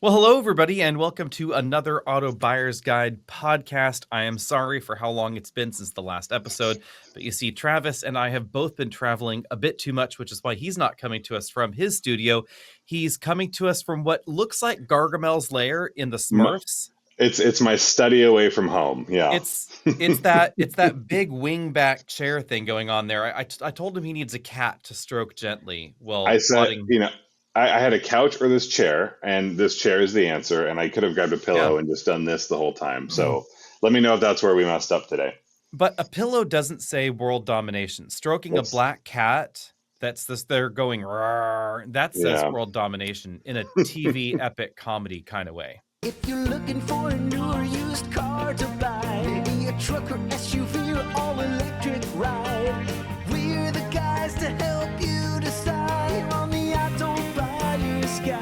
Well, hello, everybody, and welcome to another Auto Buyer's Guide podcast. I am sorry for how long it's been since the last episode, but you see, Travis and I have both been traveling a bit too much, which is why he's not coming to us from his studio. He's coming to us from what looks like Gargamel's lair in the My, Smurfs. it's my study away from home. Yeah. It's that big wingback chair thing going on there. I told him he needs a cat to stroke gently I while said, plotting. I had a couch or this chair, and this chair is the answer. And I could have grabbed a Yeah. pillow and just done this the whole time. So let me know if that's where we messed up today. But a pillow doesn't say world domination. Stroking a It's, black cat, that's this, they're going, "Rawr," that says yeah. world domination in a TV epic comedy kind of way. If you're looking for a new or used car to buy, maybe a truck or SUV or all-electric ride, we're the guys to help you decide. Here on the Auto Buyer's Guide.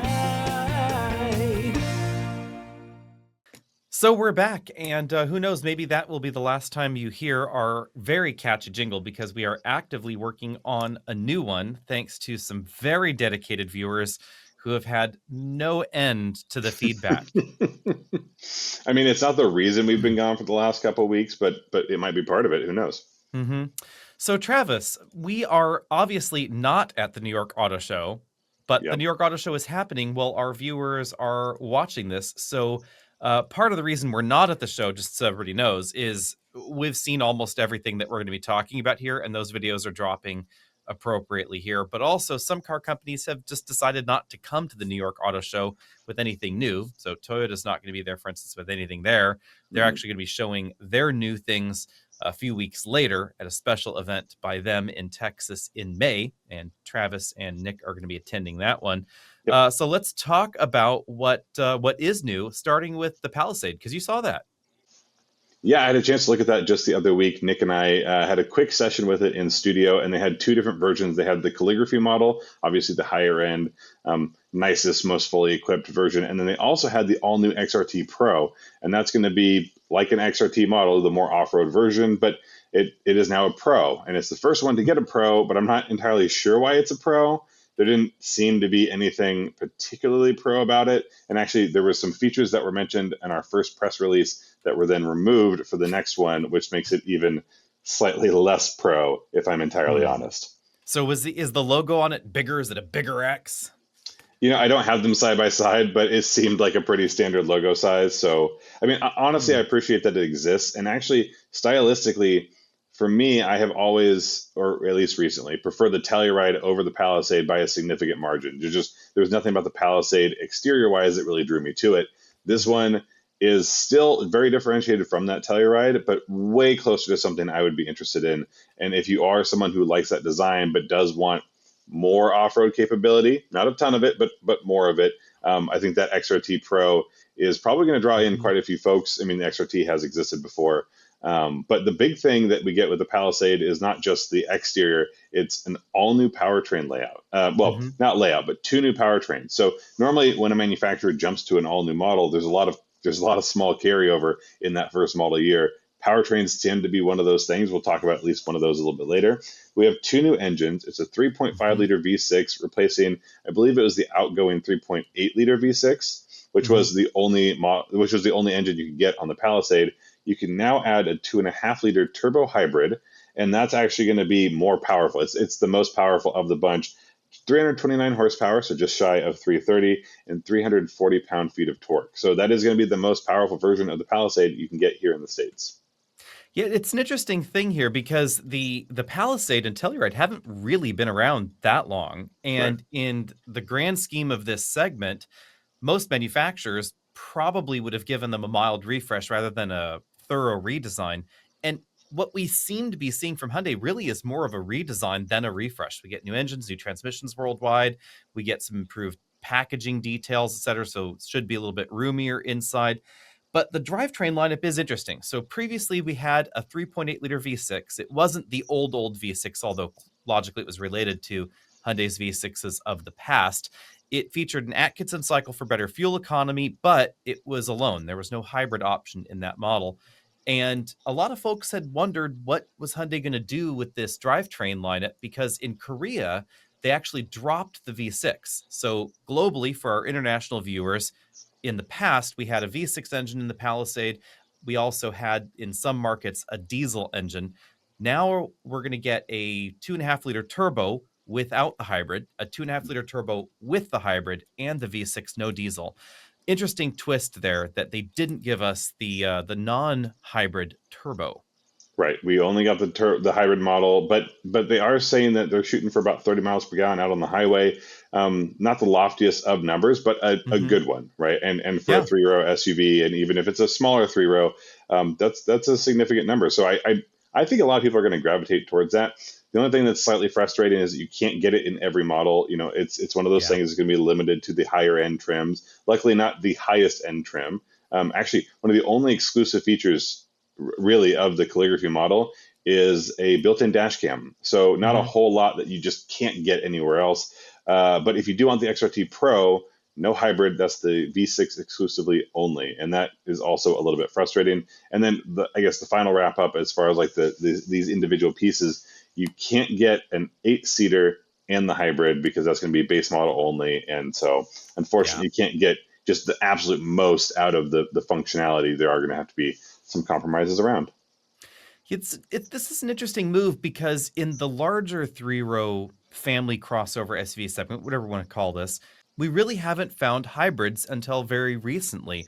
So we're back, and who knows, maybe that will be the last time you hear our very catchy jingle because we are actively working on a new one thanks to some very dedicated viewers who have had no end to the feedback. I mean, it's not the reason we've been gone for the last couple of weeks, but it might be part of it. Who knows? Mm-hmm. So, Travis, we are obviously not at the New York Auto Show, but the Yep. New York Auto Show is happening while our viewers are watching this. So, part of the reason we're not at the show, just so everybody knows, is we've seen almost everything that we're going to be talking about here, and those videos are dropping appropriately here. But also, some car companies have just decided not to come to the New York Auto Show with anything new. So, Toyota's not going to be there, for instance, with anything there. They're Mhm. actually going to be showing their new things a few weeks later at a special event by them in Texas in May, and Travis and Nick are going to be attending that one. Yep. So let's talk about what is new, starting with the Palisade, because you saw that. Yeah, I had a chance to look at that just the other week. Nick and I had a quick session with it in studio, and they had two different versions. They had the calligraphy model, obviously the higher end, nicest, most fully equipped version, and then they also had the all new XRT Pro, and that's going to be like an XRT model, the more off road version, but it is now a Pro, and it's the first one to get a Pro, but I'm not entirely sure why it's a Pro. There didn't seem to be anything particularly pro about it. And actually, there were some features that were mentioned in our first press release that were then removed for the next one, which makes it even slightly less pro, if I'm entirely honest. So is the logo on it bigger? Is it a bigger X? I don't have them side by side, but it seemed like a pretty standard logo size. So, I mean, honestly, I appreciate that it exists. And actually, stylistically, for me, I have always, or at least recently, preferred the Telluride over the Palisade by a significant margin. There was nothing about the Palisade exterior wise that really drew me to it. This one is still very differentiated from that Telluride, but way closer to something I would be interested in. And if you are someone who likes that design but does want more off-road capability, not a ton of it, but more of it, I think that XRT Pro is probably going to draw in quite a few folks. I mean, the XRT has existed before. But the big thing that we get with the Palisade is not just the exterior, it's an all new powertrain layout. Not layout, but two new powertrains. So normally when a manufacturer jumps to an all new model, there's a lot of small carryover in that first model year. Powertrains tend to be one of those things. We'll talk about at least one of those a little bit later. We have two new engines. It's a 3.5 liter V6 replacing, I believe it was the outgoing 3.8 liter V6, which was the only engine you could get on the Palisade. You can now add a 2.5 liter turbo hybrid, and that's actually going to be more powerful. It's the most powerful of the bunch. 329 horsepower, so just shy of 330, and 340 pound-feet of torque. So that is going to be the most powerful version of the Palisade you can get here in the States. Yeah, it's an interesting thing here because the Palisade and Telluride haven't really been around that long, Right. and in the grand scheme of this segment, most manufacturers probably would have given them a mild refresh rather than a thorough redesign. And what we seem to be seeing from Hyundai really is more of a redesign than a refresh. We get new engines, new transmissions worldwide. We get some improved packaging details, etc. So it should be a little bit roomier inside. But the drivetrain lineup is interesting. So previously we had a 3.8 liter V6. It wasn't the old V6, although logically it was related to Hyundai's V6s of the past. It featured an Atkinson cycle for better fuel economy, but it was alone. There was no hybrid option in that model. And a lot of folks had wondered what was Hyundai going to do with this drivetrain lineup because in Korea, they actually dropped the V6. So globally, for our international viewers, in the past, we had a V6 engine in the Palisade. We also had, in some markets, a diesel engine. Now we're going to get a 2.5-liter turbo without the hybrid, a 2.5-liter turbo with the hybrid, and the V6 no diesel. Interesting twist there that they didn't give us the non-hybrid turbo. Right. We only got the hybrid model, but they are saying that they're shooting for about 30 miles per gallon out on the highway. Not the loftiest of numbers, but a Mhm. good one, right? And for a Yeah, 3-row SUV, and even if it's a smaller 3-row, that's a significant number. So I think a lot of people are going to gravitate towards that. The only thing that's slightly frustrating is that you can't get it in every model. You know, it's one of those yeah, things that's going to be limited to the higher end trims. Luckily, not the highest end trim. Actually, one of the only exclusive features really of the calligraphy model is a built-in dash cam. So not a mhm, whole lot that you just can't get anywhere else. But if you do want the XRT Pro, no hybrid, that's the V6 exclusively only, and that is also a little bit frustrating. And then I guess the final wrap up, as far as like these individual pieces, you can't get an 8-seater and the hybrid because that's going to be base model only, and so yeah. unfortunately you can't get just the absolute most out of the functionality. There are going to have to be some compromises around. This is an interesting move because in the larger 3-row family crossover SUV segment, whatever you want to call this, we really haven't found hybrids until very recently.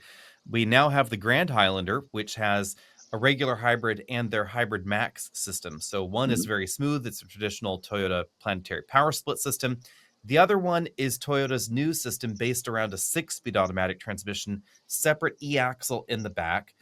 We now have the Grand Highlander, which has a regular hybrid and their hybrid max system. So one is Mhm. very smooth, it's a traditional Toyota planetary power split system. The other one is Toyota's new system based around a 6-speed automatic transmission, separate e-axle in the back.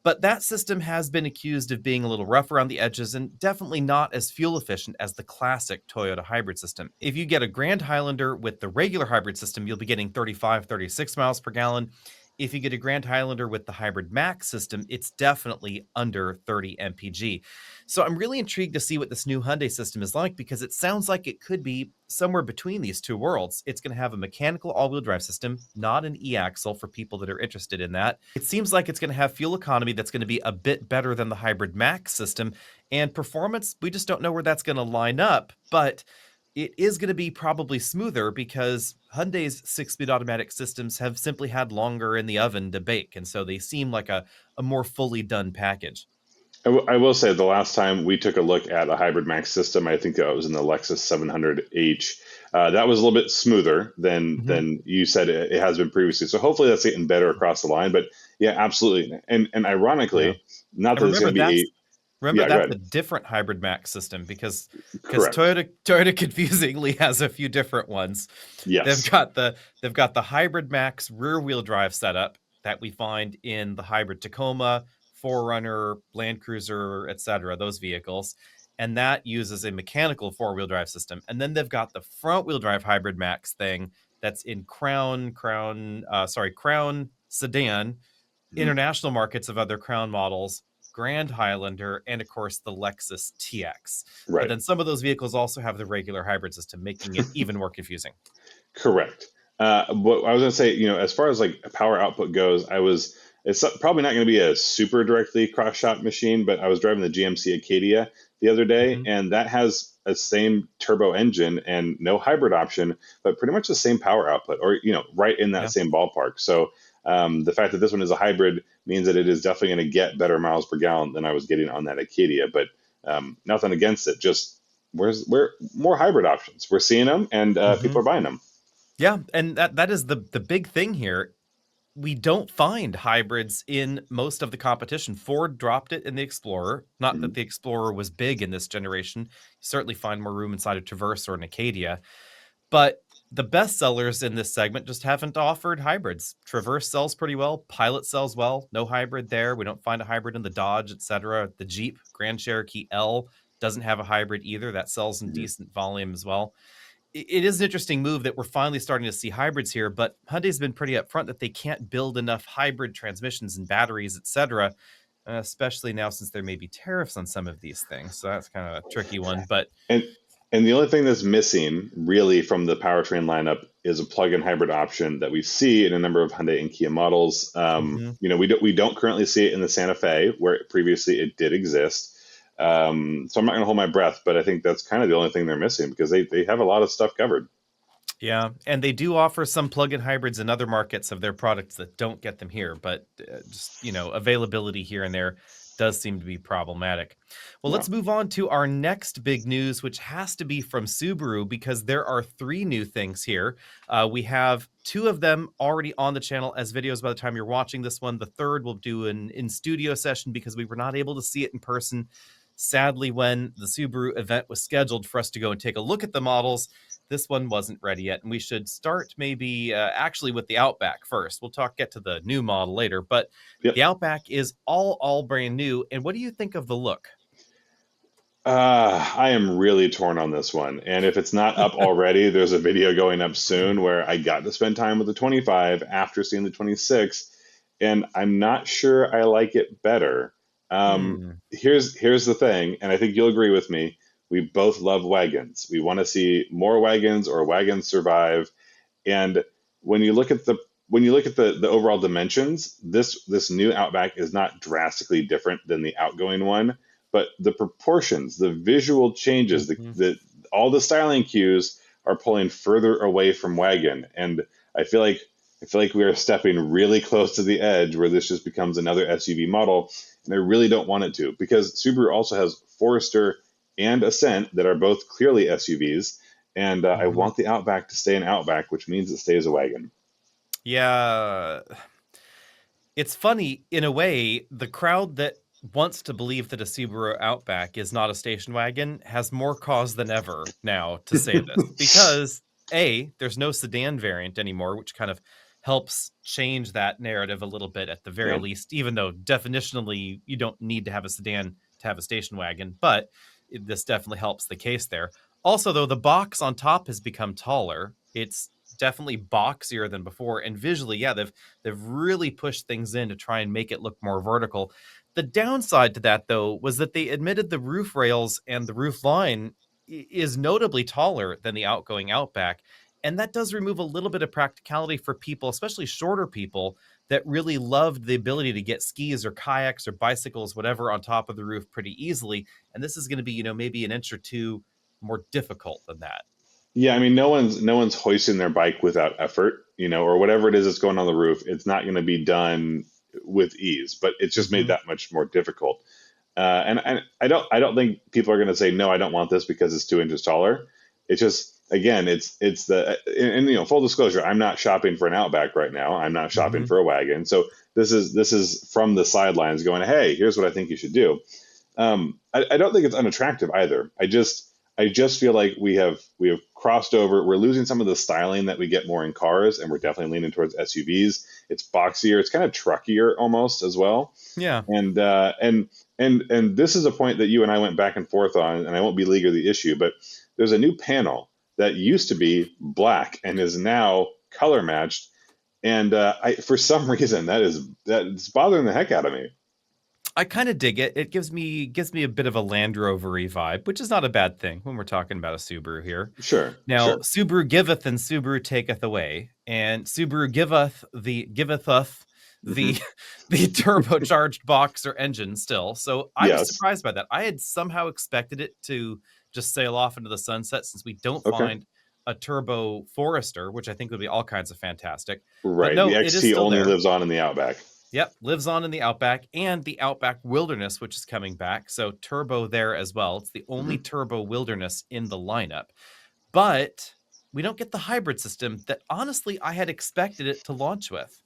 But that system has been accused of being a little rough around the edges and definitely not as fuel efficient as the classic Toyota hybrid system. If you get a Grand Highlander with the regular hybrid system, you'll be getting 35, 36 miles per gallon. If you get a Grand Highlander with the hybrid max system, it's definitely under 30 mpg. So I'm really intrigued to see what this new Hyundai system is like because it sounds like it could be somewhere between these two worlds. It's going to have a mechanical all-wheel drive system, not an e-axle for people that are interested in that. It seems like it's going to have fuel economy that's going to be a bit better than the hybrid max system, and performance, we just don't know where that's going to line up, but it is going to be probably smoother because Hyundai's 6-speed automatic systems have simply had longer in the oven to bake, and so they seem like a more fully done package. I will say the last time we took a look at a hybrid max system, I think it was in the Lexus 700H. That was a little bit smoother than Mhm. you said it has been previously. So hopefully that's getting better across the line. But yeah, absolutely. And Yeah. ironically, not And that it's going to be eight. remember Yeah, go that's ahead. a different hybrid max system because Correct. Toyota confusingly has a few different ones. They've Yes. got the they've got the hybrid max rear wheel drive setup that we find in the hybrid Tacoma, 4Runner, Land Cruiser, etc., those vehicles. And that uses a mechanical four-wheel drive system. And then they've got the front wheel drive hybrid max thing that's in Crown sedan, Mhm. international markets of other Crown models, Grand Highlander, and of course the Lexus TX. But Right. then some of those vehicles also have the regular hybrid system, making it even more confusing. Correct. What I was going to say, as far as like power output goes, it's probably not going to be a super directly cross shot machine, but I was driving the GMC Acadia the other day, Mhm. and that has a same turbo engine and no hybrid option, but pretty much the same power output, or right in that Yeah. same ballpark. So the fact that this one is a hybrid means that it is definitely going to get better miles per gallon than I was getting on that Acadia. But nothing against it, just where more hybrid options. We're seeing them, and people Mhm. are buying them. Yeah, and that is the big thing here. We don't find hybrids in most of the competition. Ford dropped it in the Explorer. Not that Mhm. the Explorer was big in this generation. You certainly find more room inside a Traverse or an Acadia. But the best sellers in this segment just haven't offered hybrids. Traverse sells pretty well. Pilot sells well. No hybrid there. We don't find a hybrid in the Dodge, etc. The Jeep Grand Cherokee L doesn't have a hybrid either. That sells in Mhm. decent volume as well. It is an interesting move that we're finally starting to see hybrids here, but Hyundai's been pretty upfront that they can't build enough hybrid transmissions and batteries, etc., especially now since there may be tariffs on some of these things. So that's kind of a tricky one. But And and the only thing that's missing really from the powertrain lineup is a plug-in hybrid option that we see in a number of Hyundai and Kia models. mhm. We don't currently see it in the Santa Fe, where previously it did exist. So I'm not going to hold my breath, but I think that's kind of the only thing they're missing because they have a lot of stuff covered. Yeah, and they do offer some plug-in hybrids in other markets of their products that don't get them here, but just, availability here and there does seem to be problematic. Well, Yeah. let's move on to our next big news, which has to be from Subaru because there are three new things here. We have two of them already on the channel as videos by the time you're watching this one. The third we'll do an in-studio session because we were not able to see it in person. Sadly, when the Subaru event was scheduled for us to go and take a look at the models, this one wasn't ready yet, and we should start maybe actually with the Outback first. We'll get to the new model later, but Yep. the Outback is all brand new. And what do you think of the look? I am really torn on this one. And if it's not up already, there's a video going up soon where I got to spend time with the 25 after seeing the 26, and I'm not sure I like it better. Hmm. Here's the thing, and I think you'll agree with me. We both love wagons. We want to see more wagons or wagons survive. And when you look at the overall dimensions, this new Outback is not drastically different than the outgoing one, but the proportions, the visual changes, Hmm. the all the styling cues are pulling further away from wagon, and I feel like we are stepping really close to the edge where this just becomes another SUV model, and I really don't want it to because Subaru also has Forester and Ascent that are both clearly SUVs, and I Hmm. want the Outback to stay an Outback, which means it stays a wagon. Yeah, it's funny in a way. The crowd that wants to believe that a Subaru Outback is not a station wagon has more cause than ever now to say this because there's no sedan variant anymore, which kind of helps change that narrative a little bit at the very Yeah. least, even though definitionally you don't need to have a sedan to have a station wagon, but this definitely helps the case there. Also, though, the box on top has become taller. It's definitely boxier than before, and visually, yeah, they've really pushed things in to try and make it look more vertical. The downside to that, though, was that they admitted the roof rails and the roof line is notably taller than the outgoing Outback. And that does remove a little bit of practicality for people, especially shorter people, that really loved the ability to get skis or kayaks or bicycles, whatever, on top of the roof pretty easily. And this is going to be, maybe an inch or two more difficult than that. Yeah, I mean, no one's hoisting their bike without effort, or whatever it is that's going on the roof. It's not going to be done with ease, but it's just made Hmm. that much more difficult. And I don't think people are going to say no, I don't want this because it's 2 inches taller. It's just again, it's the and full disclosure, I'm not shopping for an Outback right now. I'm not shopping Hmm. for a wagon. So this is from the sidelines going, hey, here's what I think you should do. I don't think it's unattractive either. I just feel like we have crossed over. We're losing some of the styling that we get more in cars, and we're definitely leaning towards SUVs. It's boxier. It's kind of truckier almost as well. Yeah. And this is a point that you and I went back and forth on, and I won't belabor the issue, but there's a new panel that used to be black and is now color matched, and for some reason that's bothering the heck out of me. I kind of dig it. It gives me a bit of a Land Rover-y vibe, which is not a bad thing when we're talking about a Subaru here. Sure, Now, sure. Subaru giveth and Subaru taketh away, and Subaru giveth us Hmm. the the turbocharged boxer engine still. So I was Yes. surprised by that. I had somehow expected it to just sail off into the sunset since we don't Okay. find a turbo Forester, which I think would be all kinds of fantastic. But Right. The no, it is XT still only there. lives on in the Outback. Yep, lives on in the Outback and the Outback Wilderness, which is coming back. So turbo there as well. It's the only Hmm. turbo Wilderness in the lineup. But we don't get the hybrid system that honestly I had expected it to launch with.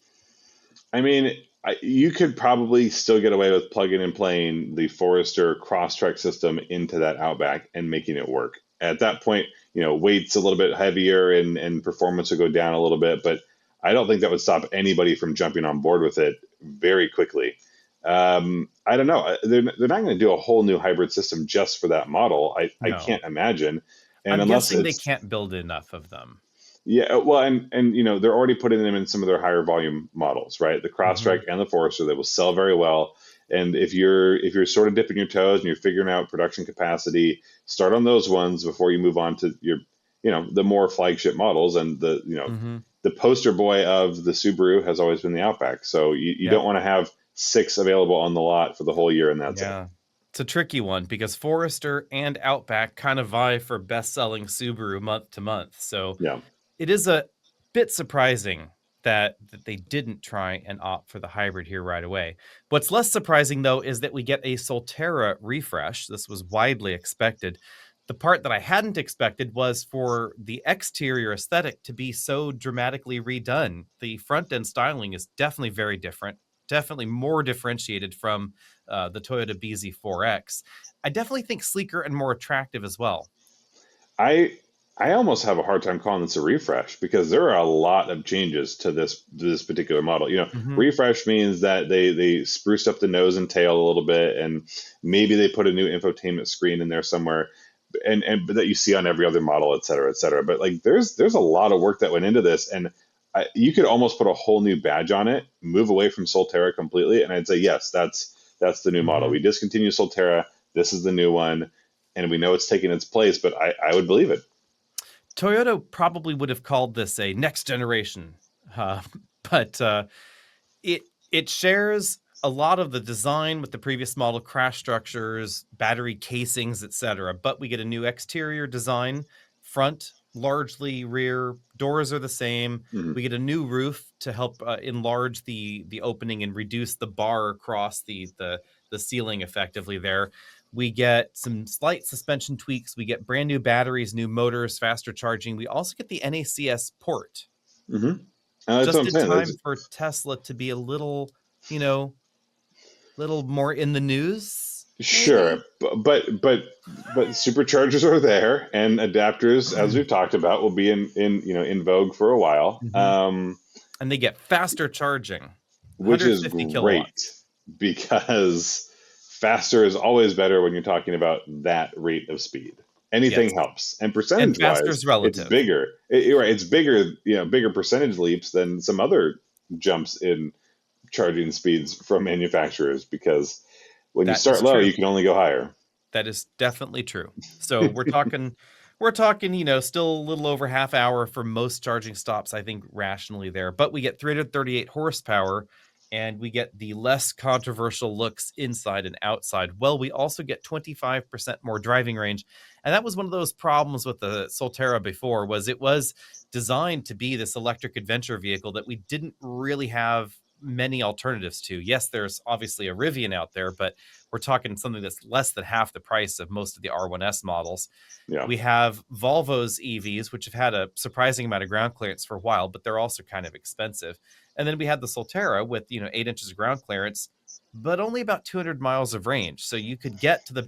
I mean, you could probably still get away with plugging and playing the Forester Crosstrek system into that Outback and making it work. At that point, weight's a little bit heavier and performance will go down a little bit, but I don't think that would stop anybody from jumping on board with it very quickly. I don't know. They're not going to do a whole new hybrid system just for that model. I No. can't imagine. And I'm unless guessing they it's can't build enough of them. yeah, well, and they're already putting them in some of their higher volume models, right? The Hmm. Crosstrek and the Forester, they will sell very well. And if you're sort of dipping your toes and you're figuring out production capacity, start on those ones before you move on to the more flagship models. And Hmm. the poster boy of the Subaru has always been the Outback. So you Yep. don't want to have six available on the lot for the whole year and that's it. Yeah. It's a tricky one because Forester and Outback kind of vie for best-selling Subaru month to month. So Yeah. It is a bit surprising that they didn't try and opt for the hybrid here right away. What's less surprising, though, is that we get a Solterra refresh. This was widely expected. The part that I hadn't expected was for the exterior aesthetic to be so dramatically redone. The front end styling is definitely very different, definitely more differentiated from the Toyota BZ4X. I definitely think sleeker and more attractive as well. I I almost have a hard time calling this a refresh because there are a lot of changes to this particular model. Hmm. Refresh means that they spruced up the nose and tail a little bit, and maybe they put a new infotainment screen in there somewhere, and that you see on every other model, et cetera, et cetera. But like, there's a lot of work that went into this, and you could almost put a whole new badge on it, move away from Solterra completely, and I'd say yes, that's the new model. Hmm. We discontinue Solterra. This is the new one, and we know it's taking its place, but I would believe it. Toyota probably would have called this a next generation, uh, but it shares a lot of the design with the previous model, crash structures, battery casings, etc. But we get a new exterior design, front largely, rear doors are the same. Mhm. We get a new roof to help enlarge the opening and reduce the bar across the ceiling effectively there. We get some slight suspension tweaks. We get brand new batteries, new motors, faster charging. We also get the NACS port, hmm that's what just I'm in saying. time for Tesla to be a little, you know, little more in the news, Sure, maybe. but superchargers are there, and adapters, as we've talked about, will be in vogue for a while. Mhm. And they get faster charging, Which is 150 great kilowatts. because faster is always better when you're talking about that rate of speed. Yes, Anything helps, and and percentage faster wise, is it's relative. bigger. You're right, it's bigger, bigger percentage leaps than some other jumps in charging speeds from manufacturers because when you That start is low, true. you can only go higher. That is definitely true. So we're talking, still a little over half hour for most charging stops, I think rationally there. But we get 338 horsepower and we get the less controversial looks inside and outside. Well, we also get 25% more driving range. And that was one of those problems with the Solterra before was it was designed to be this electric adventure vehicle that we didn't really have many alternatives to. Yes, there's obviously a Rivian out there, but we're talking something that's less than half the price of most of the R1S models. Yeah. We have Volvo's EVs, which have had a surprising amount of ground clearance for a while, but they're also kind of expensive. And then we had the Solterra with 8 inches of ground clearance, but only about 200 miles of range. So you could get to the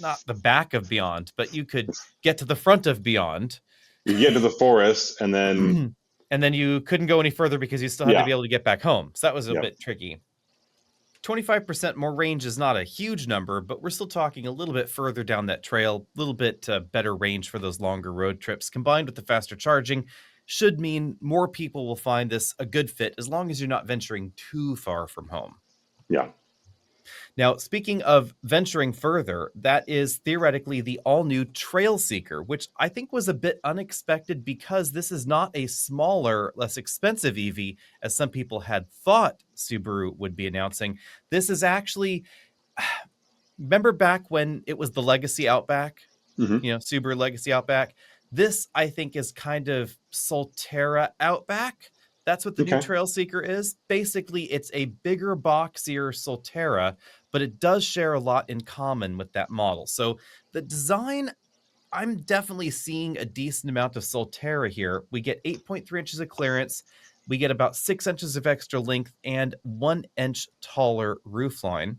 not the back of Beyond, but you could get to the front of Beyond. You get to the forest, and then And then you couldn't go any further because you still had to yeah, be able to get back home. So that was a yeah, bit tricky. 25% more range is not a huge number, but we're still talking a little bit further down that trail, a little bit better range for those longer road trips. Combined with the faster charging, should mean more people will find this a good fit as long as you're not venturing too far from home. yeah. Now, speaking of venturing further, that is theoretically the all new Trailseeker, which I think was a bit unexpected because this is not a smaller, less expensive EV as some people had thought Subaru would be announcing. This is actually, remember back when it was the Legacy Outback, hmm Subaru Legacy Outback? This, I think, is kind of Solterra Outback. That's what the new Okay. Trailseeker is. Basically, it's a bigger, boxier Solterra, but it does share a lot in common with that model. So the design, I'm definitely seeing a decent amount of Solterra here. We get 8.3 inches of clearance. We get about 6 inches of extra length and 1 inch taller roofline.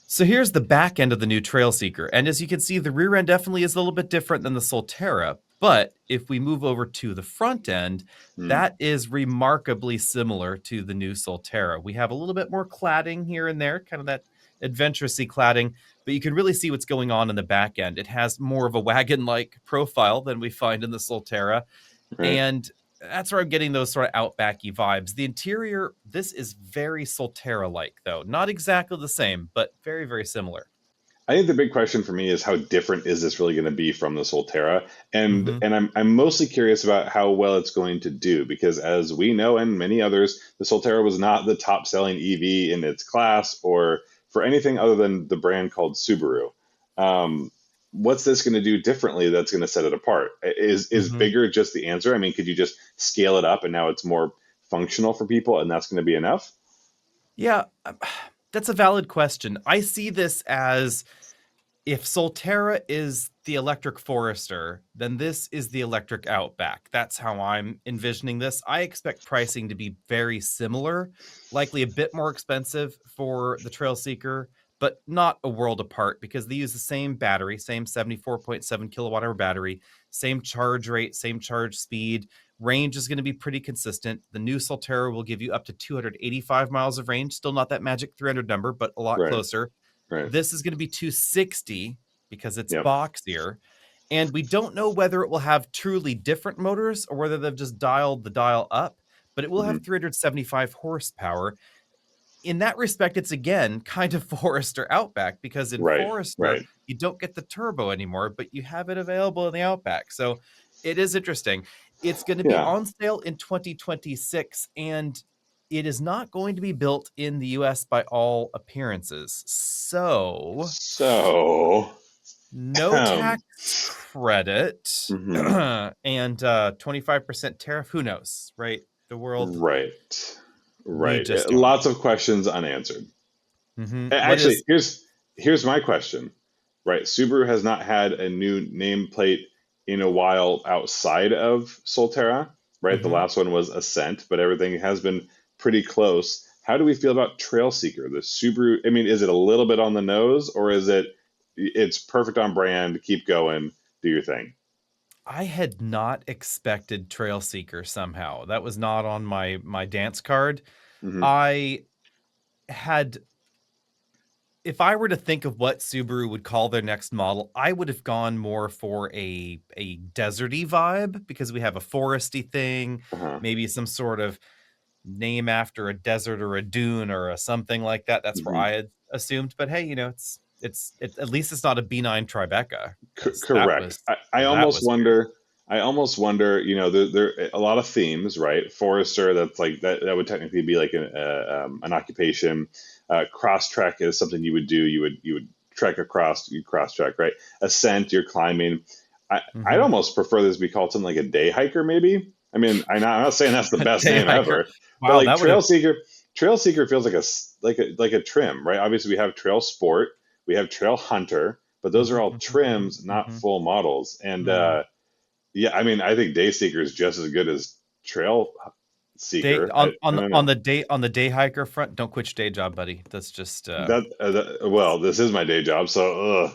So here's the back end of the new Trailseeker. And as you can see, the rear end definitely is a little bit different than the Solterra. But if we move over to the front end, Mm. that is remarkably similar to the new Solterra. We have a little bit more cladding here and there, kind of that adventurousy cladding, but you can really see what's going on in the back end. It has more of a wagon-like profile than we find in the Solterra. Right. And that's where I'm getting those sort of outbacky vibes. The interior, this is very Solterra-like, though. Not exactly the same, but very, very similar. I think the big question for me is how different is this really going to be from the Solterra, and Hmm. and I'm mostly curious about how well it's going to do because as we know and many others, the Solterra was not the top selling EV in its class or for anything other than the brand called Subaru. Um, what's this going to do differently that's going to set it apart? Is Mhm. bigger just the answer? I mean, could you just scale it up and now it's more functional for people and that's going to be enough? Yeah, that's a valid question. I see this as if Solterra is the electric Forester, then this is the electric Outback. That's how I'm envisioning this. I expect pricing to be very similar, likely a bit more expensive for the Trailseeker, but not a world apart because they use the same battery, same 74.7 kilowatt hour battery, same charge rate, same charge speed. Range is going to be pretty consistent. The new Solterra will give you up to 285 miles of range. Still not that magic 300 number, but a lot Right. closer. Right. This is going to be 260 because it's Yep. boxier. And we don't know whether it will have truly different motors or whether they've just dialed the dial up, but it will Hmm. have 375 horsepower. In that respect, it's again kind of Forester Outback because in Right. Forester, Right. you don't get the turbo anymore, but you have it available in the Outback. So it is interesting. It's going to be Yeah. on sale in 2026, and it is not going to be built in the US by all appearances. So So, no um, tax credit mhm. and 25% tariff. Who knows, right? The world, Right. we Right. just don't Lots know. of questions unanswered. What Actually, is here's my question. Right, Subaru has not had a new nameplate in a while outside of Solterra. Right, the mhm. last one was Ascent, but everything has been pretty close. How do we feel about Trailseeker? The Subaru. I mean, is it a little bit on the nose, or is it's perfect on brand? Keep going, do your thing. I had not expected Trailseeker somehow. That was not on my dance card. Hmm. I had if I were to think of what Subaru would call their next model, I would have gone more for a deserty vibe because we have a foresty thing, Uh-huh. maybe some sort of name after a desert or a dune or a something like that. That's where Hmm. I had assumed. But hey, at least it's not a B9 Tribeca because Correct. I that almost was weird. wonder. I almost wonder. There a lot of themes, right? Forester. That's like that. That would technically be like an occupation. Cross trek is something you would do. You would trek across. You cross trek, right? Ascent. You're climbing. I'd Mhm. almost prefer this to be called something like a day hiker, maybe. I mean, I'm not saying that's the A best day name hiker. ever, but Wow, like that would have Trail Seeker feels like a trim, right? Obviously, we have Trail Sport, we have Trail Hunter, but those are mhm, all mhm, mhm, trims, not mhm. full models. And Mm. yeah, I mean, I think Day Seeker is just as good as Trail Day Seeker. I don't know on the day hiker front, don't quit your day job, buddy. That's just well, this is my day job, so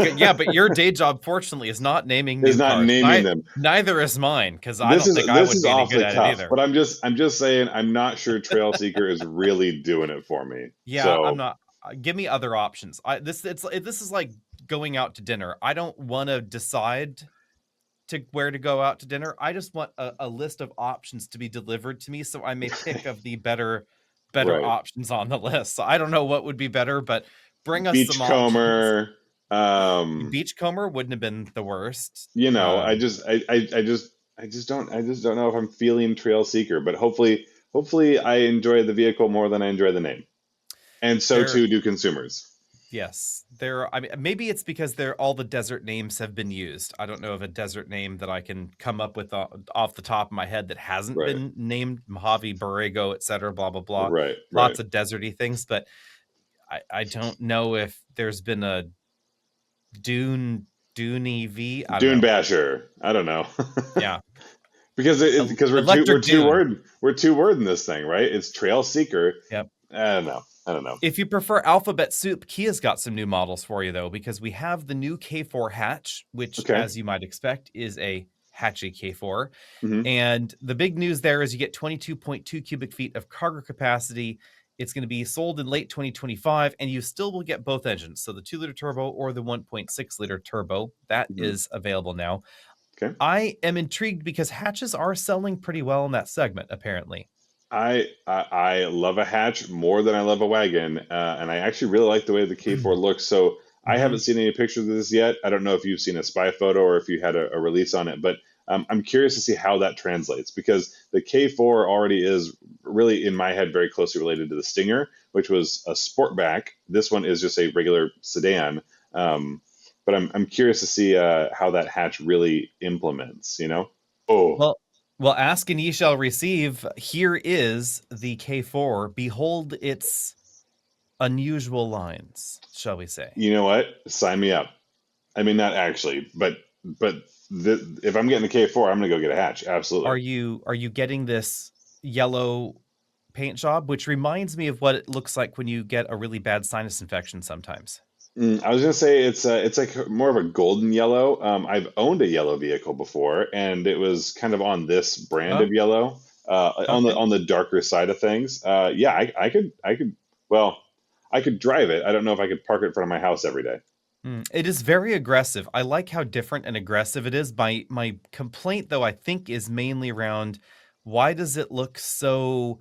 yeah, but your day job fortunately is not naming is new not cars. naming them. Neither is mine because I This don't is think I this would is be any good awfully at it tough, either. but I'm just saying I'm not sure Trail Seeker is really doing it for me. Yeah, I'm So not. Give me other options. This is like going out to dinner. I don't want to decide to where to go out to dinner. I just want a list of options to be delivered to me so I may pick of the better right, options on the list. So I don't know what would be better, but bring us some options. Beachcomber. Um, Beachcomber wouldn't have been the worst. I just don't know if I'm feeling Trail Seeker, but hopefully I enjoy the vehicle more than I enjoy the name, and so There too do consumers. Yes, I mean, maybe it's because all the desert names have been used. I don't know of a desert name that I can come up with off the top of my head that hasn't Right, been named Mojave, Borrego, etc. Blah blah blah. right, right. Lots of deserty things, but I don't know if there's been a Dune EV. I don't Dune know. Basher. I don't know. Yeah, Because we're Electric two Dune. word we're two word in this thing, right? It's Trail Seeker. Yep. I don't know. I don't know. If you prefer alphabet soup, Kia's got some new models for you though, because we have the new K4 hatch, which, Okay. as you might expect, is a hatchy K4. Hmm. And the big news there is you get 22.2 cubic feet of cargo capacity. It's going to be sold in late 2025, and you still will get both engines. So the 2-liter turbo or the 1.6-liter turbo, that Hmm. is available now. Okay. I am intrigued because hatches are selling pretty well in that segment, apparently. I love a hatch more than I love a wagon, and I actually really like the way the K4 looks. So I Hmm. haven't seen any pictures of this yet. I don't know if you've seen a spy photo or if you had a release on it, but I'm curious to see how that translates because the K4 already is really in my head very closely related to the Stinger, which was a sportback. This one is just a regular sedan. Um, but I'm curious to see how that hatch really implements. Oh, Well, well, ask and ye shall receive. Here is the K4. Behold its unusual lines, shall we say? you know what? Sign me up. I mean, not actually, but if I'm getting the K4, I'm gonna go get a hatch. Are Absolutely. you getting this yellow paint job, which reminds me of what it looks like when you get a really bad sinus infection sometimes? I was gonna say it's like more of a golden yellow. I've owned a yellow vehicle before, and it was kind of on this brand Oh, of yellow, okay. on the darker side of things. Yeah, I could. Well, I could drive it. I don't know if I could park it in front of my house every day. It is very aggressive. I like how different and aggressive it is. My complaint, though, I think, is mainly around why does it look so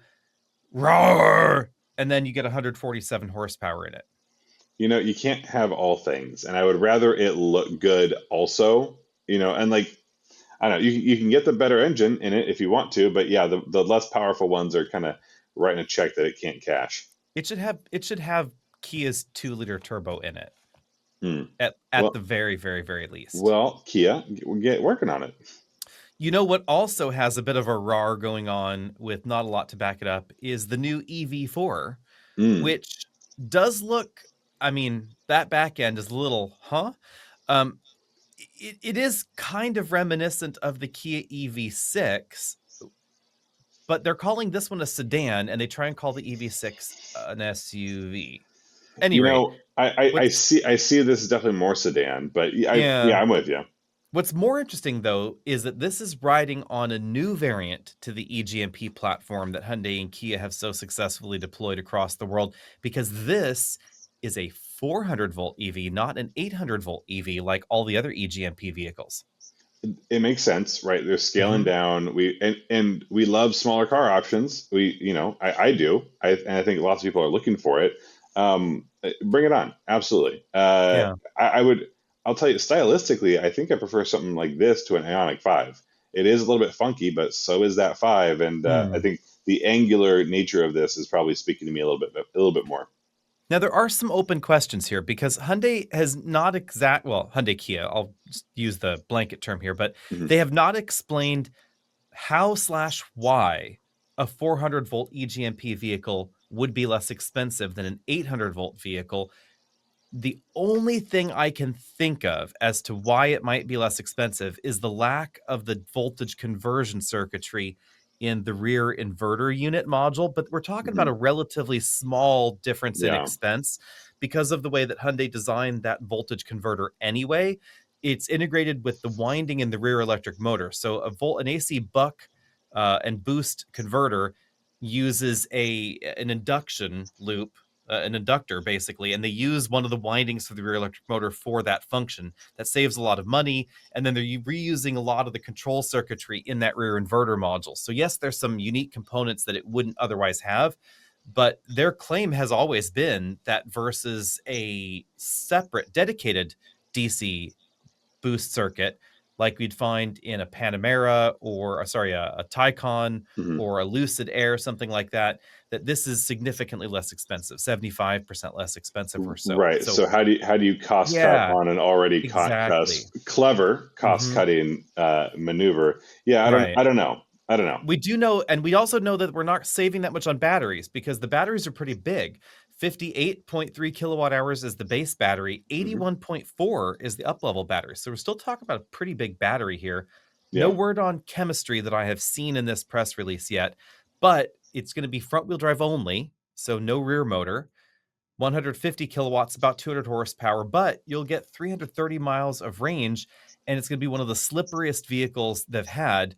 roar, and then you get 147 horsepower in it. You can't have all things, and I would rather it look good also. And like I don't know, you can get the better engine in it if you want to, but yeah, the less powerful ones are kind of writing a check that it can't cash. It should have Kia's 2-liter turbo in it Hmm. at Well, the very, very, very least. well, Kia, we'll get working on it. You know what also has a bit of a RAR going on with not a lot to back it up is the new EV4, Mm. which does look, I mean, that back end is a little, huh? Um, it is kind of reminiscent of the Kia EV6, but they're calling this one a sedan, and they try and call the EV6 an SUV. Any rate, what's I see this is definitely more sedan, but yeah, yeah, I'm with you. what's more interesting, though, is that this is riding on a new variant to the eGMP platform that Hyundai and Kia have so successfully deployed across the world, because this is a 400-volt EV, not an 800-volt EV like all the other eGMP vehicles. It makes sense, right? They're scaling Mhm. down. And we love smaller car options. I do. And I think lots of people are looking for it. Bring it on. Absolutely. Yeah. I would. I'll tell you, stylistically, I think I prefer something like this to an Ioniq 5. It is a little bit funky, but so is that 5. And I Hmm. think the angular nature of this is probably speaking to me a little bit more. Now, there are some open questions here because Hyundai has not Hyundai Kia, I'll just use the blanket term here, but Mhm. they have not explained how/why a 400-volt eGMP vehicle would be less expensive than an 800-volt vehicle. The only thing I can think of as to why it might be less expensive is the lack of the voltage conversion circuitry in the rear inverter unit module, but we're talking about a Mhm. relatively small difference in Yeah. expense because of the way that Hyundai designed that voltage converter anyway. It's integrated with the winding in the rear electric motor. So an AC buck and boost converter uses an induction loop, an inductor basically, and they use one of the windings for the rear electric motor for that function. That saves a lot of money, and then they're reusing a lot of the control circuitry in that rear inverter module. So yes, there's some unique components that it wouldn't otherwise have, but their claim has always been that versus a separate dedicated DC boost circuit like we'd find in a Panamera or a Taycan Mhm. or a Lucid Air, something like that, that this is significantly less expensive, 75% less expensive or so. Right. So So how do you cost cut yeah, on an already exactly. clever cost Mhm. cutting maneuver? Yeah, I don't Right. I don't know. I don't know. We do know, and we also know that we're not saving that much on batteries because the batteries are pretty big. 58.3 kilowatt hours is the base battery, Hmm. 81.4 is the up level battery. So we're still talking about a pretty big battery here. No Yeah. word on chemistry that I have seen in this press release yet, but it's going to be front wheel drive only, so no rear motor. 150 kilowatts, about 200 horsepower, but you'll get 330 miles of range, and it's going to be one of the slipperiest vehicles they've had.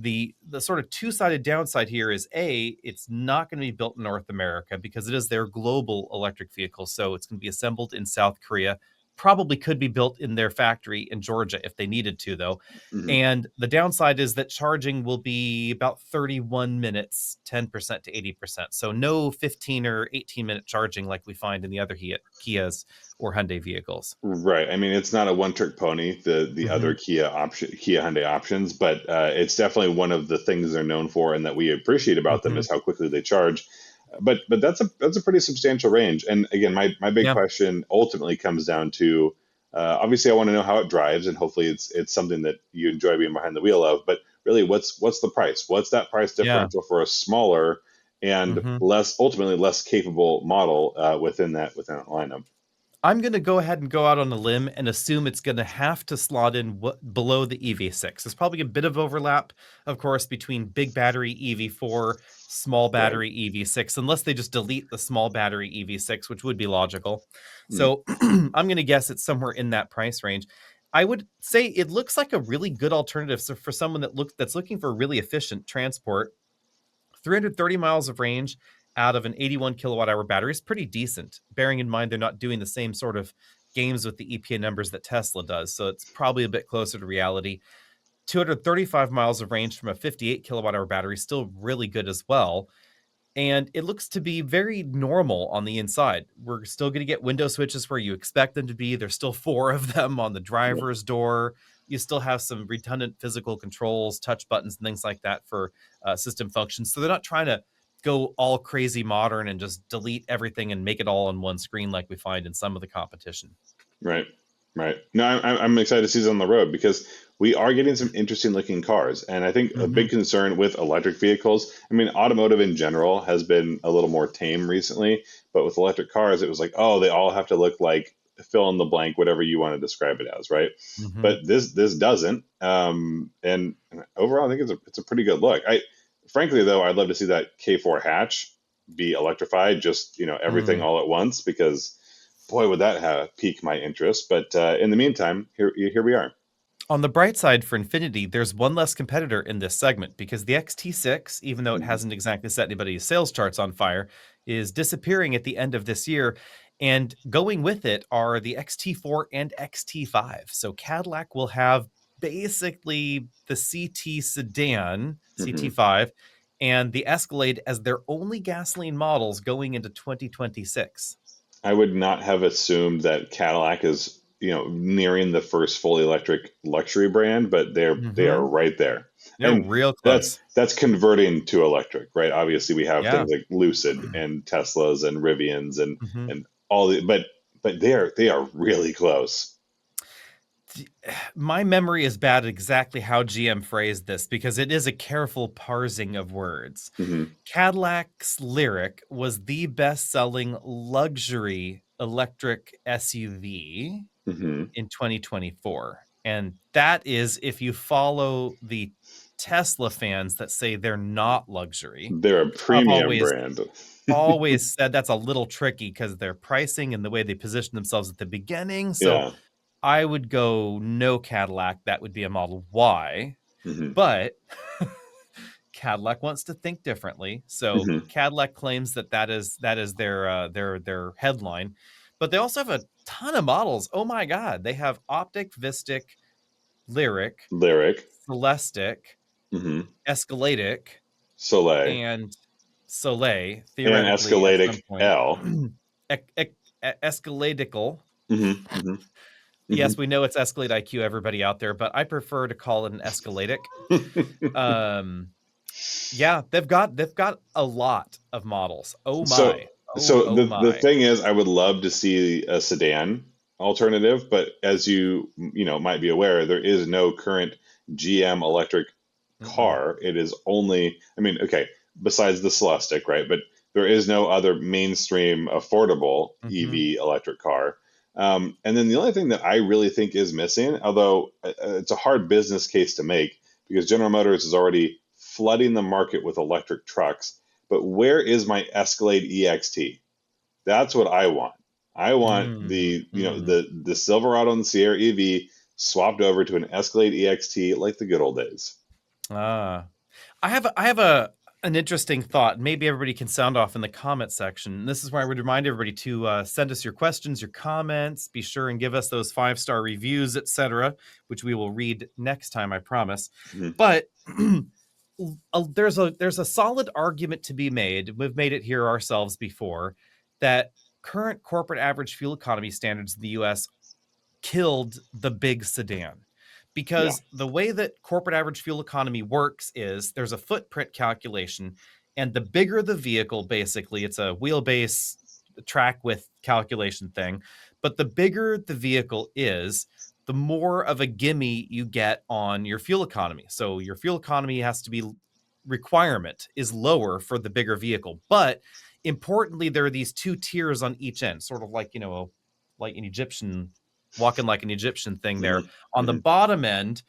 The sort of two-sided downside here is it's not going to be built in North America because it is their global electric vehicle, so it's going to be assembled in South Korea. Probably could be built in their factory in Georgia if they needed to, though. Hmm. And the downside is that charging will be about 31 minutes, 10% to 80%. So no 15 or 18-minute charging like we find in the other Kias or Hyundai vehicles. Right. I mean, it's not a one-trick pony, the other Mhm, Kia Hyundai options, but it's definitely one of the things they're known for, and that we appreciate about them is mhm. how quickly they charge. But that's a pretty substantial range. And again, my big Yeah. question ultimately comes down to Obviously, I want to know how it drives, and hopefully, it's something that you enjoy being behind the wheel of. But really, what's the price? What's that price Yeah. differential for a smaller and Hmm. ultimately less capable model within that lineup? I'm going to go ahead and go out on a limb and assume it's going to have to slot in below the EV6. There's probably a bit of overlap, of course, between big battery EV4, small Right. battery EV6, unless they just delete the small battery EV6, which would be logical. Mm. So I'm going to guess it's somewhere in that price range. I would say it looks like a really good alternative. So for someone that's looking for really efficient transport, 330 miles of range out of an 81 kilowatt hour battery is pretty decent, bearing in mind they're not doing the same sort of games with the EPA numbers that Tesla does. So it's probably a bit closer to reality. 235 miles of range from a 58 kilowatt hour battery is still really good as well. And it looks to be very normal on the inside. We're still going to get window switches where you expect them to be. There's still 4 of them on the Yep. driver's door. You still have some redundant physical controls, touch buttons, and things like that for system functions. So they're not trying to go all crazy modern and just delete everything and make it all on one screen like we find in some of the competition. Right. Right. No, I'm excited to see this on the road because we are getting some interesting looking cars. And I think a Hmm. big concern with electric vehicles, I mean, automotive in general has been a little more tame recently, but with electric cars, it was like, oh, they all have to look like fill in the blank, whatever you want to describe it as, right? Hmm. But this doesn't. And overall, I think it's a pretty good look. Frankly though, I'd love to see that K4 hatch be electrified, just everything Mm. all at once, because boy, would that have piqued my interest. But in the meantime, here we are. On the bright side for Infiniti, there's one less competitor in this segment because the XT6, even though it Mhm. hasn't exactly set anybody's sales charts on fire, is disappearing at the end of this year. And going with it are the XT4 and XT5. So Cadillac will have basically the CT sedan, Mhm. CT5, and the Escalade as their only gasoline models going into 2026. I would not have assumed that Cadillac is, nearing the first fully electric luxury brand, but they are Hmm. right there. They're And real that's close. that's converting to electric, right? Obviously, we have Yeah. things like Lucid and Teslas and Rivians and Mhm. and all the, but they are really close. My memory is bad at exactly how GM phrased this because it is a careful parsing of words. Hmm. Cadillac's Lyric was the best-selling luxury electric SUV Hmm. in 2024. And that is if you follow the Tesla fans that say they're not luxury. They're a I've premium always brand. always said that's a little tricky because their pricing and the way they position themselves at the beginning. So Yeah. I would go no Cadillac. That would be a Model Y. Hmm. But Cadillac wants to think differently. So Hmm. Cadillac claims that is their headline. But they also have a ton of models. Oh my god. They have Optic, Vistic, Lyric, Lyric. Celestic, Hmm. Escaladic, Soleil and Soleil, and theoretically at some Escaladic point. L. Escaladical. Hmm. Hmm. Hmm. Yes, we know it's Escalade IQ, everybody out there, but I prefer to call it an Escaladic. Um, yeah, they've got a lot of models. Oh so my. Oh, so oh the my. thing is, I would love to see a sedan alternative, but as you might be aware, there is no current GM electric Mm-mm. car. It is only, I mean, okay, besides the Celestiq, right? But there is no other mainstream affordable Mhm. EV electric car. And then the only thing that I really think is missing, although it's a hard business case to make because General Motors is already flooding the market with electric trucks. But where is my Escalade EXT? That's what I want. I want Mm, the you know mm. the Silverado and the Sierra EV swapped over to an Escalade EXT like the good old days. Ah. I have an interesting thought. Maybe everybody can sound off in the comment section. This is where I would remind everybody to send us your questions, your comments. Be sure and give us those 5-star reviews, etc., which we will read next time, I promise. Mhm. But there's a solid argument to be made. We've made it here ourselves before that current corporate average fuel economy standards in the U.S. killed the big sedan Yeah. because the way that corporate average fuel economy works is there's a footprint calculation, and the bigger the vehicle, basically it's a wheelbase track with calculation thing. But the bigger the vehicle is, the more of a gimme you get on your fuel economy. So your fuel economy has to be requirement is lower for the bigger vehicle. But importantly, there are these two tiers on each end, sort of like, like an Egyptian walking like an Egyptian thing there. Mhm. On the Mhm. bottom end,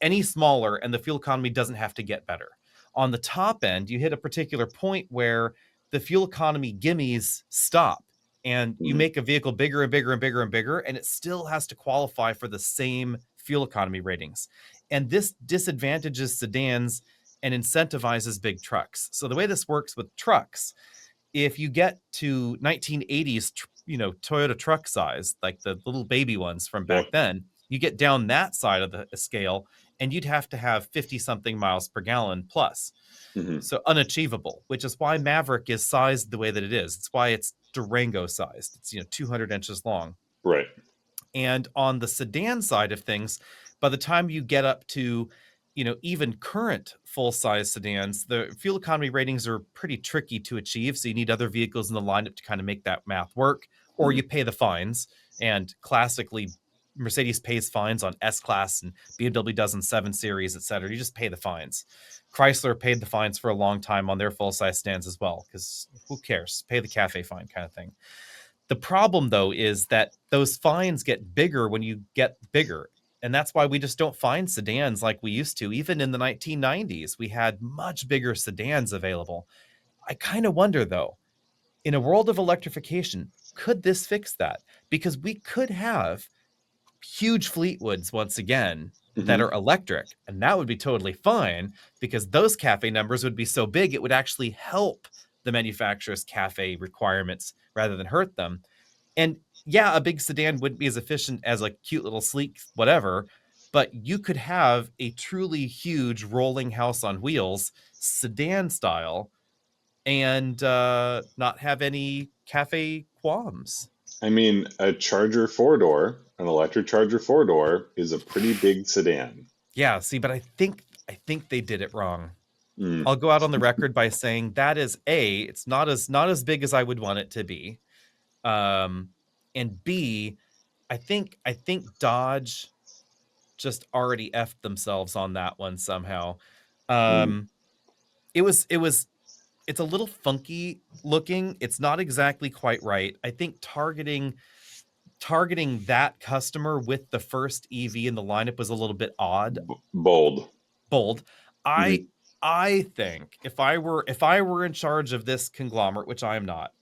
any smaller and the fuel economy doesn't have to get better. On the top end, you hit a particular point where the fuel economy gimmies stop and you Mhm. make a vehicle bigger and bigger and bigger and bigger, and it still has to qualify for the same fuel economy ratings. And this disadvantages sedans and incentivizes big trucks. So the way this works with trucks, if you get to 1980s, Toyota truck size, like the little baby ones from Yep. back then, you get down that side of the scale, and you'd have to have 50 something miles per gallon plus. Mhm. So unachievable, which is why Maverick is sized the way that it is. It's why it's Durango sized. It's 200 inches long. Right. And on the sedan side of things, by the time you get up to, even current full size sedans, the fuel economy ratings are pretty tricky to achieve. So you need other vehicles in the lineup to kind of make that math work, or Mhm. you pay the fines. And classically, Mercedes pays fines on S Class and BMW does in 7 Series, et cetera. You just pay the fines. Chrysler paid the fines for a long time on their full size sedans as well, because who cares? Pay the cafe fine kind of thing. The problem, though, is that those fines get bigger when you get bigger. And that's why we just don't find sedans like we used to. Even in the 1990s, we had much bigger sedans available. I kind of wonder, though, in a world of electrification, could this fix that? Because we could have huge Fleetwoods once again that Mhm. are electric, and that would be totally fine because those cafe numbers would be so big, it would actually help the manufacturer's cafe requirements rather than hurt them. And yeah, a big sedan wouldn't be as efficient as a cute little sleek whatever, but you could have a truly huge rolling house on wheels, sedan style, and not have any cafe qualms. I mean, a Charger four door, an electric Charger four door, is a pretty big sedan. Yeah, see, but I think they did it wrong. Mm. I'll go out on the record by saying that is it's not as big as I would want it to be. Um, and B, I think Dodge just already effed themselves on that one somehow. Mm. Um, it's a little funky looking. It's not exactly quite right. I think targeting that customer with the first EV in the lineup was a little bit odd, Bold. bold. I Mhm. I think if I were in charge of this conglomerate, which I am not,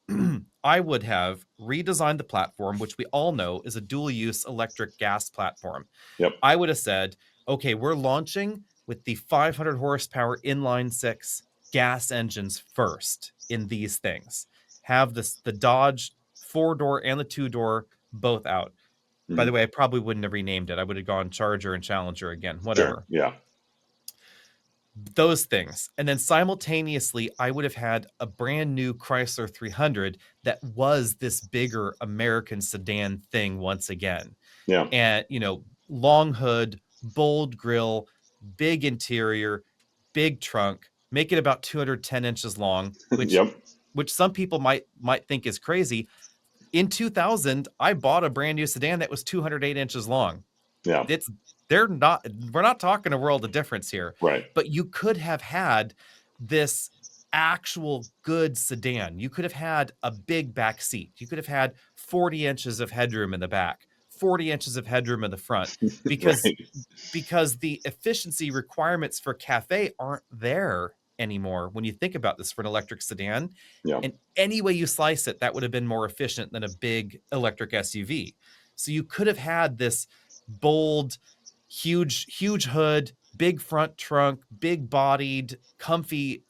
I would have redesigned the platform, which we all know is a dual use electric gas platform. Yep. I would have said, okay, we're launching with the 500 horsepower inline six gas engines first in these things. Have the Dodge 4-door and the 2-door both out. By the Mhm. way, I probably wouldn't have renamed it. I would have gone Charger and Challenger again, Sure. whatever. Yeah. Those things. And then simultaneously, I would have had a brand new Chrysler 300 that was this bigger American sedan thing once again. Yeah. And, long hood, bold grille, big interior, big trunk, make it about 210 inches long, which Yep. which some people might think is crazy. In 2000, I bought a brand new sedan that was 208 inches long. Yeah. It's we're not talking a world of difference here, Right. but you could have had this actual good sedan. You could have had a big back seat. You could have had 40 inches of headroom in the back, 40 inches of headroom in the front, because Right. the efficiency requirements for cafe aren't there anymore when you think about this for an electric sedan. Yeah. And any way you slice it, that would have been more efficient than a big electric SUV. So you could have had this bold, huge hood, big front trunk, big bodied, comfy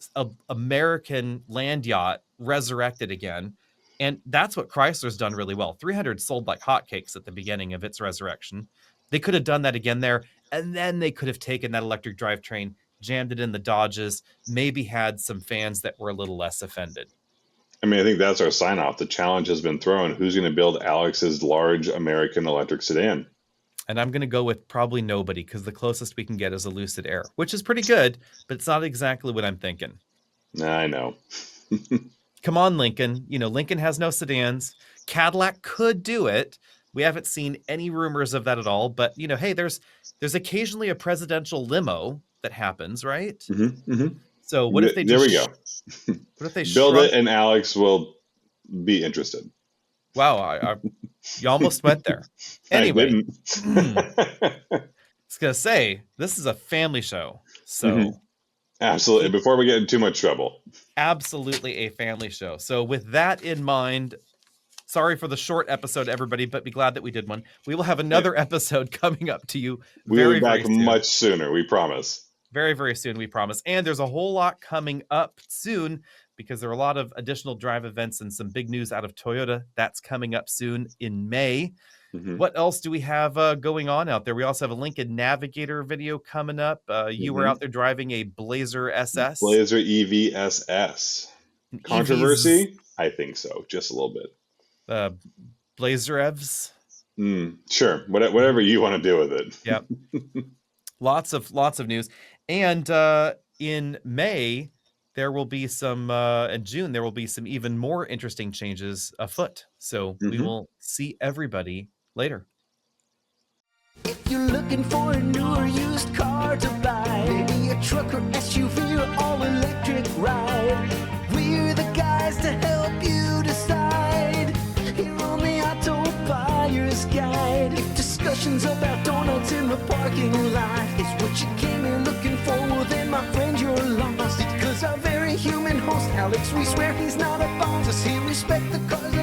American land yacht resurrected again. And that's what Chrysler's done really well. 300 sold like hotcakes at the beginning of its resurrection. They could have done that again there. And then they could have taken that electric drivetrain, jammed it in the Dodges, maybe had some fans that were a little less offended. I mean, I think that's our sign off. The challenge has been thrown. Who's going to build Alex's large American electric sedan? And I'm going to go with probably nobody because the closest we can get is a Lucid Air, which is pretty good, but it's not exactly what I'm thinking. I know. come on, Lincoln. You know, Lincoln has no sedans. Cadillac could do it. We haven't seen any rumors of that at all. But you know, hey, there's occasionally a presidential limo that happens, right? Hmm. So what if they There we just go. what if they Build it, shrunk? and Alex will be interested. Wow, you almost went there. I Anyway, didn't. I was gonna say this is a family show, so Absolutely. keep Before we get in too much trouble. absolutely a family show. So with that in mind, sorry for the short episode, everybody, but be glad that we did one. We will have another episode coming up to you We will very, be back very soon. much sooner, we promise. Very, very soon, we promise. And there's a whole lot coming up soon because there are a lot of additional drive events and some big news out of Toyota. That's coming up soon in May. What else do we have going on out there? We also have a Lincoln Navigator video coming up. You were out there driving a Blazer SS. Blazer EVSS. Controversy? I think so, just a little bit. Blazer Evs. Sure, whatever you want to do with it. Yep. Lots of news. And in May, there will be some, in June, there will be some even more interesting changes afoot. So we will see everybody later. If you're looking for a new or used car to buy, maybe a truck or SUV or all-electric ride, we're the guys to help you decide. Here on the Auto Buyer's Guide. If discussions about donuts in the parking lot is what you came here looking for, well then my friend you're lost. It's 'cause our very human host Alex, we swear he's not a boss. Does he respect the cars